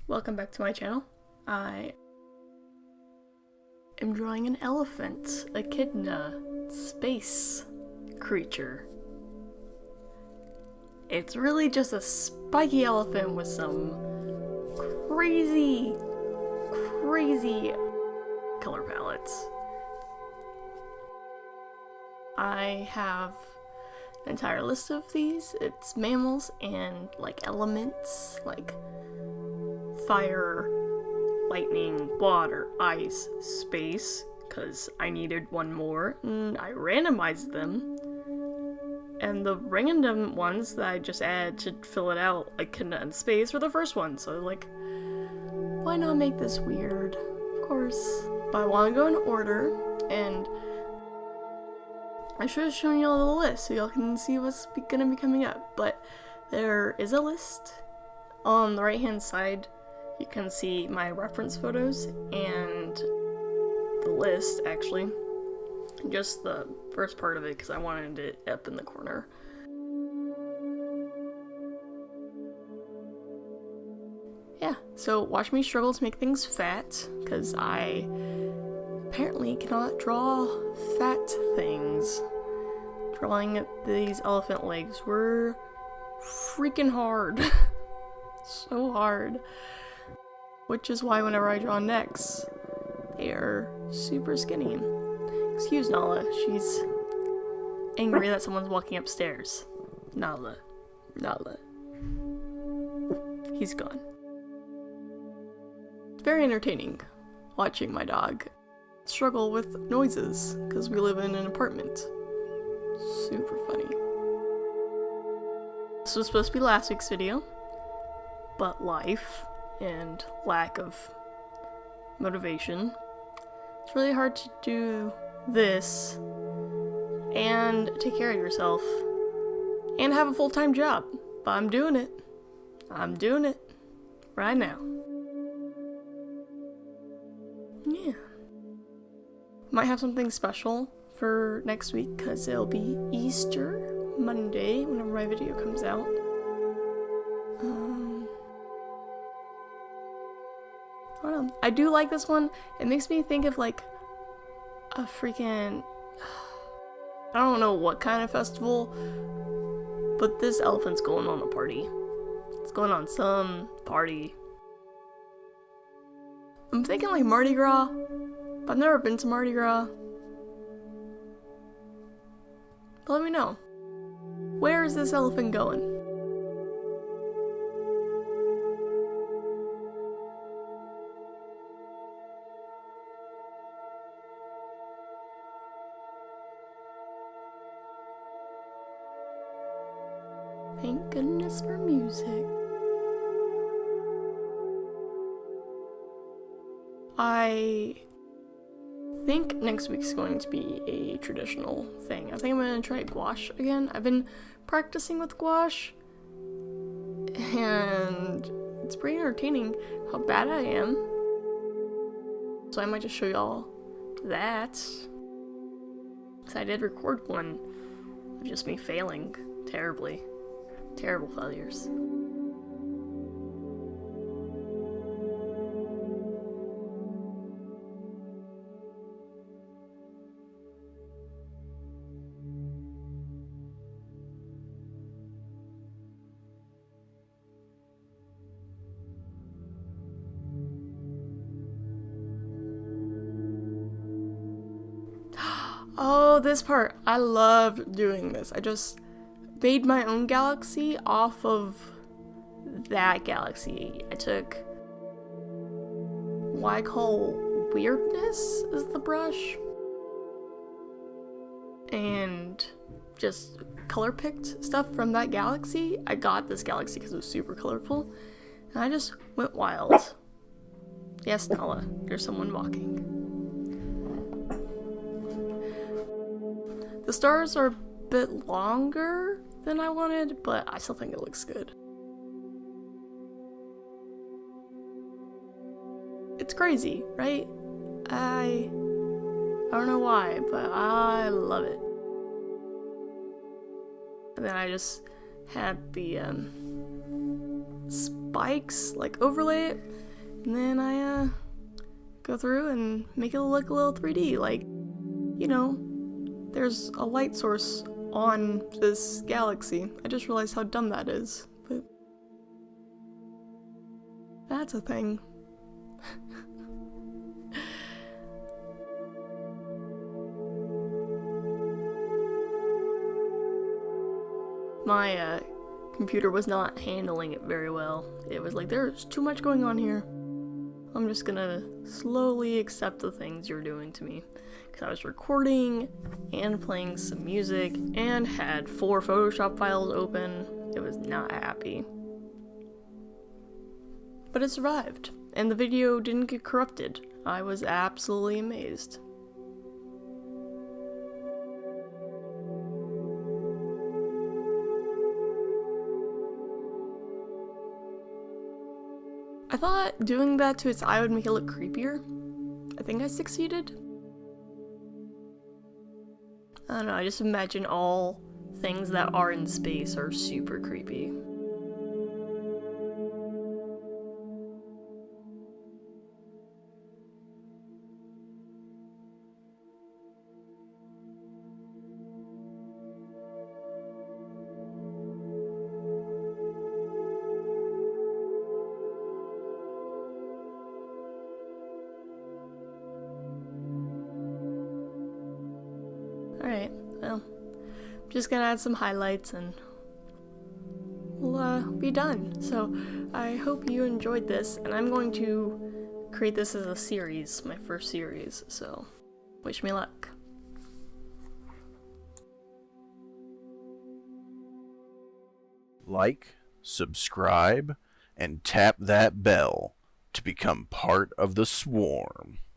Welcome back to my channel. I am drawing an elephant echidna space creature. It's really just a spiky elephant with some crazy color palettes. I have an entire list of these. It's mammals and like elements like fire, lightning, water, ice, space, because I needed one more, and I randomized them. And the random ones that I just add to fill it out, like echidna and space, were the first one, so like, why not make this weird? Of course. But I want to go in order, and I should have shown you all the list so y'all can see what's gonna be coming up, but there is a list. On the right hand side, you can see my reference photos and the list, actually. Just the first part of it, because I wanted it up in the corner. Yeah, so watch me struggle to make things fat, because I apparently cannot draw fat things. Drawing these elephant legs were freaking hard. So hard. Which is why whenever I draw necks, they are super skinny. Excuse Nala, she's angry that someone's walking upstairs. Nala. He's gone. It's very entertaining watching my dog struggle with noises, because we live in an apartment. Super funny. This was supposed to be last week's video, but life and lack of motivation. It's really hard to do this and take care of yourself and have a full-time job, but I'm doing it. I'm doing it right now. Yeah. Might have something special for next week because it'll be Easter Monday whenever my video comes out. I don't know. I do like this one. It makes me think of like a freaking, I don't know what kind of festival, but this elephant's going on a party. It's going on some party. I'm thinking like Mardi Gras, but I've never been to Mardi Gras. But let me know. Where is this elephant going? Thank goodness for music. I think next week's going to be a traditional thing. I think I'm going to try gouache again. I've been practicing with gouache, and it's pretty entertaining how bad I am. So I might just show y'all that. Because I did record one of just me failing terribly. Terrible failures. Oh, this part. I loved doing this. I just made my own galaxy off of that galaxy. I took what I call weirdness is the brush, and just color picked stuff from that galaxy. I got this galaxy because it was super colorful, and I just went wild. Yes, Nala, there's someone walking. The stars are a bit longer than I wanted, but I still think it looks good. It's crazy, right? I don't know why, but I love it. And then I just had the spikes, like overlay it, and then I go through and make it look a little 3D, like, you know, there's a light source on this galaxy. I just realized how dumb that is, but that's a thing. My computer was not handling it very well. It was like, there's too much going on here. I'm just gonna slowly accept the things you're doing to me. Because I was recording and playing some music and had 4 Photoshop files open. It was not happy. But it survived, and the video didn't get corrupted. I was absolutely amazed. I thought doing that to its eye would make it look creepier. I think I succeeded. I don't know, I just imagine all things that are in space are super creepy. Alright, well, I'm just gonna add some highlights and we'll be done. So I hope you enjoyed this, and I'm going to create this as a series, my first series, so wish me luck. Like, subscribe, and tap that bell to become part of the swarm.